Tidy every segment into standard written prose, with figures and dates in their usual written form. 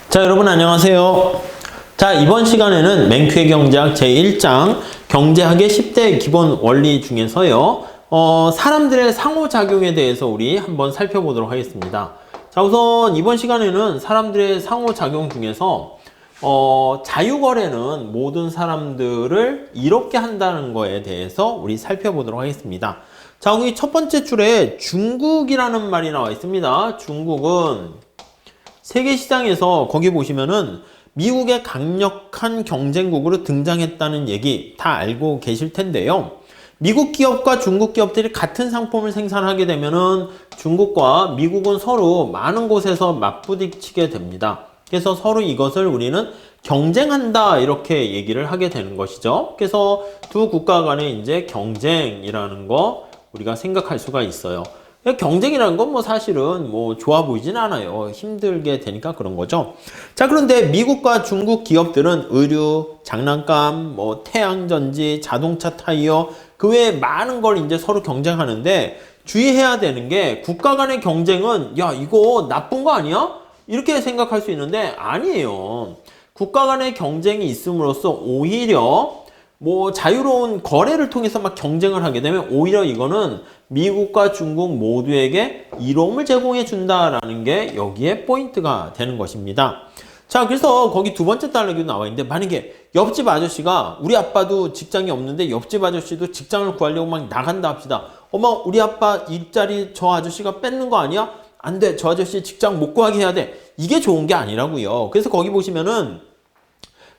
자, 여러분 안녕하세요. 자, 이번 시간에는 맹큐의 경제학 제1장 경제학의 10대 기본 원리 중에서요. 사람들의 상호작용에 대해서 우리 한번 살펴보도록 하겠습니다. 자, 우선 이번 시간에는 사람들의 상호작용 중에서 자유거래는 모든 사람들을 이롭게 한다는 거에 대해서 우리 살펴보도록 하겠습니다. 자, 여기 첫 번째 줄에 중국이라는 말이 나와 있습니다. 중국은 세계시장에서 거기 보시면은 미국의 강력한 경쟁국으로 등장했다는 얘기 다 알고 계실 텐데요. 미국 기업과 중국 기업들이 같은 상품을 생산하게 되면은 중국과 미국은 서로 많은 곳에서 맞부딪히게 됩니다. 그래서 서로 이것을 우리는 경쟁한다 이렇게 얘기를 하게 되는 것이죠. 그래서 두 국가 간의 이제 경쟁이라는 거 우리가 생각할 수가 있어요. 경쟁이라는 건 뭐 사실은 뭐 좋아 보이진 않아요. 힘들게 되니까 그런 거죠. 자, 그런데 미국과 중국 기업들은 의류, 장난감, 뭐 태양전지, 자동차 타이어 그 외에 많은 걸 이제 서로 경쟁하는데 주의해야 되는 게 국가 간의 경쟁은 야, 이거 나쁜 거 아니야? 이렇게 생각할 수 있는데 아니에요. 국가 간의 경쟁이 있음으로써 오히려 뭐 자유로운 거래를 통해서 막 경쟁을 하게 되면 오히려 이거는 미국과 중국 모두에게 이로움을 제공해 준다라는 게 여기에 포인트가 되는 것입니다. 자, 그래서 거기 두 번째 달러기도 나와 있는데 만약에 옆집 아저씨가 우리 아빠도 직장이 없는데 옆집 아저씨도 직장을 구하려고 막 나간다 합시다. 어머, 우리 아빠 일자리 저 아저씨가 뺏는 거 아니야? 안 돼. 저 아저씨 직장 못 구하게 해야 돼. 이게 좋은 게 아니라고요. 그래서 거기 보시면은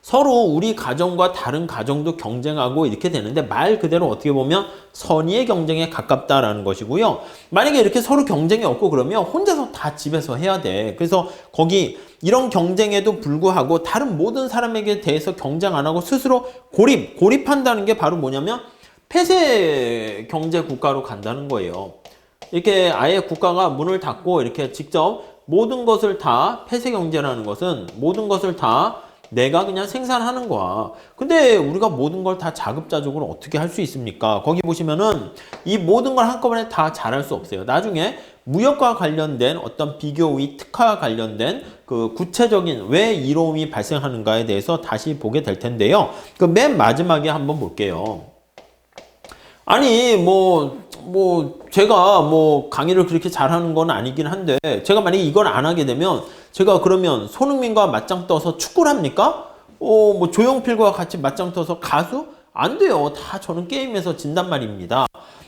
서로 우리 가정과 다른 가정도 경쟁하고 이렇게 되는데 말 그대로 어떻게 보면 선의의 경쟁에 가깝다라는 것이고요. 만약에 이렇게 서로 경쟁이 없고 그러면 혼자서 다 집에서 해야 돼. 그래서 거기 이런 경쟁에도 불구하고 다른 모든 사람에게 대해서 경쟁 안 하고 스스로 고립한다는 게 바로 뭐냐면 폐쇄 경제 국가로 간다는 거예요. 이렇게 아예 국가가 문을 닫고 이렇게 직접 모든 것을 다 폐쇄 경제라는 것은 모든 것을 다 내가 그냥 생산하는 거야. 근데 우리가 모든 걸 다 자급자족으로 어떻게 할 수 있습니까? 거기 보시면은 이 모든 걸 한꺼번에 다 잘할 수 없어요. 나중에 무역과 관련된 어떤 비교의 특화와 관련된 그 구체적인 왜 이로움이 발생하는가에 대해서 다시 보게 될 텐데요. 그 맨 마지막에 한번 볼게요. 아니, 제가 강의를 그렇게 잘하는 건 아니긴 한데, 제가 만약에 이걸 안 하게 되면, 제가 그러면 손흥민과 맞짱 떠서 축구를 합니까? 조용필과 같이 맞짱 떠서 가수? 안 돼요. 다 저는 게임에서 진단 말입니다.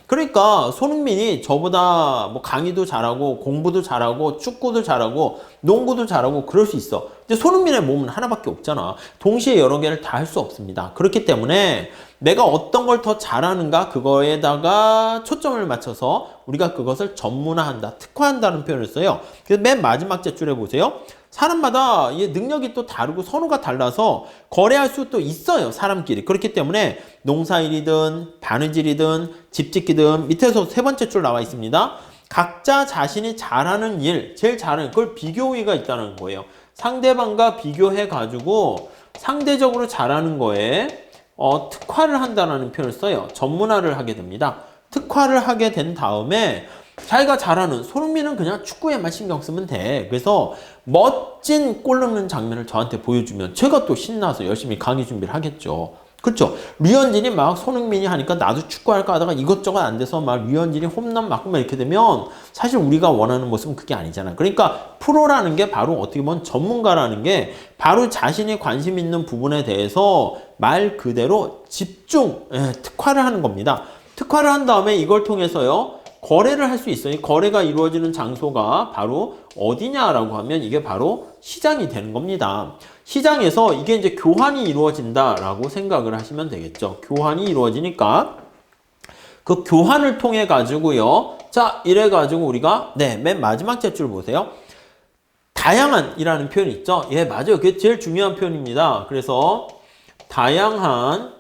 그러니까 손흥민이 저보다 강의도 잘하고 공부도 잘하고 축구도 잘하고 농구도 잘하고 그럴 수 있어. 근데 손흥민의 몸은 하나밖에 없잖아. 동시에 여러 개를 다 할 수 없습니다. 그렇기 때문에 내가 어떤 걸 더 잘하는가 그거에다가 초점을 맞춰서 우리가 그것을 전문화한다, 특화한다는 표현을 써요. 그래서 맨 마지막 제줄에 보세요. 사람마다 이 능력이 또 다르고 선호가 달라서 거래할 수도 있어요. 사람끼리. 그렇기 때문에 농사일이든 바느질이든 집짓기든 밑에서 세 번째 줄 나와 있습니다. 각자 자신이 잘하는 일, 제일 잘하는 그걸 비교의가 있다는 거예요. 상대방과 비교해 가지고 상대적으로 잘하는 거에 특화를 한다는 표현을 써요. 전문화를 하게 됩니다. 특화를 하게 된 다음에 자기가 잘하는 손흥민은 그냥 축구에만 신경 쓰면 돼. 그래서 멋진 골 넣는 장면을 저한테 보여주면 제가 또 신나서 열심히 강의 준비를 하겠죠. 그렇죠? 류현진이 막 손흥민이 하니까 나도 축구할까 하다가 이것저것 안 돼서 막 류현진이 홈런 맞고 막 이렇게 되면 사실 우리가 원하는 모습은 그게 아니잖아. 그러니까 프로라는 게 바로 어떻게 보면 전문가라는 게 바로 자신이 관심 있는 부분에 대해서 말 그대로 집중, 특화를 하는 겁니다. 특화를 한 다음에 이걸 통해서요. 거래를 할 수 있어요. 거래가 이루어지는 장소가 바로 어디냐라고 하면 이게 바로 시장이 되는 겁니다. 시장에서 이게 이제 교환이 이루어진다라고 생각을 하시면 되겠죠. 교환이 이루어지니까 그 교환을 통해 가지고요. 자, 이래 가지고 우리가 맨 마지막 제줄 보세요. 다양한이라는 표현이 있죠. 예, 맞아요. 그게 제일 중요한 표현입니다. 그래서 다양한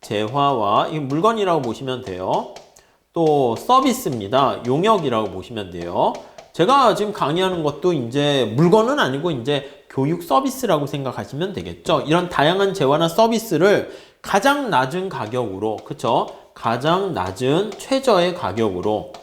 재화와 이 물건이라고 보시면 돼요. 또 서비스입니다. 용역이라고 보시면 돼요. 제가 지금 강의하는 것도 이제 물건은 아니고 이제 교육 서비스라고 생각하시면 되겠죠. 이런 다양한 재화나 서비스를 가장 낮은 가격으로, 그쵸? 가장 낮은 최저의 가격으로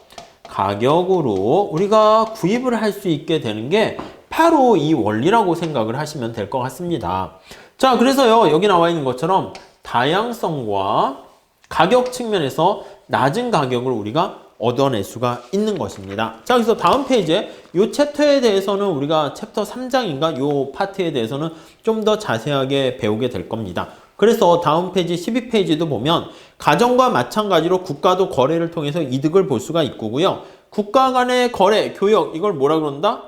가격으로 우리가 구입을 할 수 있게 되는 게 바로 이 원리라고 생각을 하시면 될 것 같습니다. 자, 그래서요, 여기 나와 있는 것처럼 다양성과 가격 측면에서 낮은 가격을 우리가 얻어낼 수가 있는 것입니다. 자, 그래서 다음 페이지에 이 챕터에 대해서는 우리가 챕터 3장인가 이 파트에 대해서는 좀 더 자세하게 배우게 될 겁니다. 그래서 다음 페이지 12페이지도 보면 가정과 마찬가지로 국가도 거래를 통해서 이득을 볼 수가 있고요. 국가 간의 거래, 교역, 이걸 뭐라 그런다?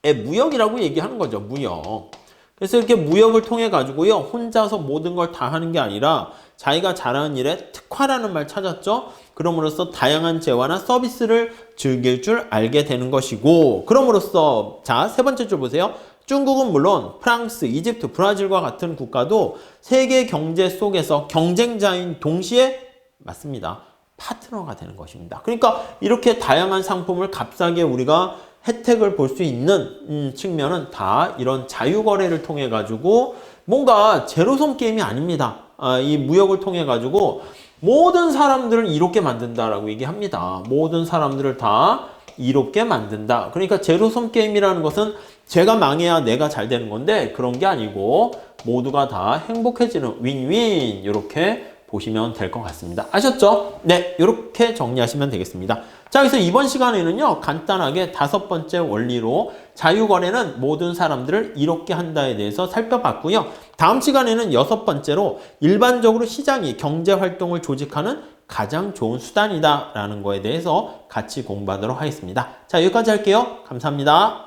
무역이라고 얘기하는 거죠. 무역. 그래서 이렇게 무역을 통해 가지고요. 혼자서 모든 걸 다 하는 게 아니라 자기가 잘하는 일에 특화라는 말 찾았죠. 그럼으로써 다양한 재화나 서비스를 즐길 줄 알게 되는 것이고, 그럼으로써 자, 세 번째 줄 보세요. 중국은 물론 프랑스, 이집트, 브라질과 같은 국가도 세계 경제 속에서 경쟁자인 동시에 맞습니다. 파트너가 되는 것입니다. 그러니까 이렇게 다양한 상품을 값싸게 우리가 혜택을 볼 수 있는 측면은 다 이런 자유거래를 통해 가지고 뭔가 제로섬 게임이 아닙니다. 이 무역을 통해 가지고 모든 사람들을 이롭게 만든다라고 얘기합니다. 모든 사람들을 다 이롭게 만든다. 그러니까 제로섬 게임이라는 것은 제가 망해야 내가 잘 되는 건데 그런 게 아니고 모두가 다 행복해지는 윈윈, 이렇게 보시면 될 것 같습니다. 아셨죠? 네, 이렇게 정리하시면 되겠습니다. 자, 그래서 이번 시간에는요, 간단하게 5번째 원리로 자유거래는 모든 사람들을 이롭게 한다에 대해서 살펴봤고요. 다음 시간에는 6번째로 일반적으로 시장이 경제활동을 조직하는 가장 좋은 수단이다 라는 거에 대해서 같이 공부하도록 하겠습니다. 자, 여기까지 할게요. 감사합니다.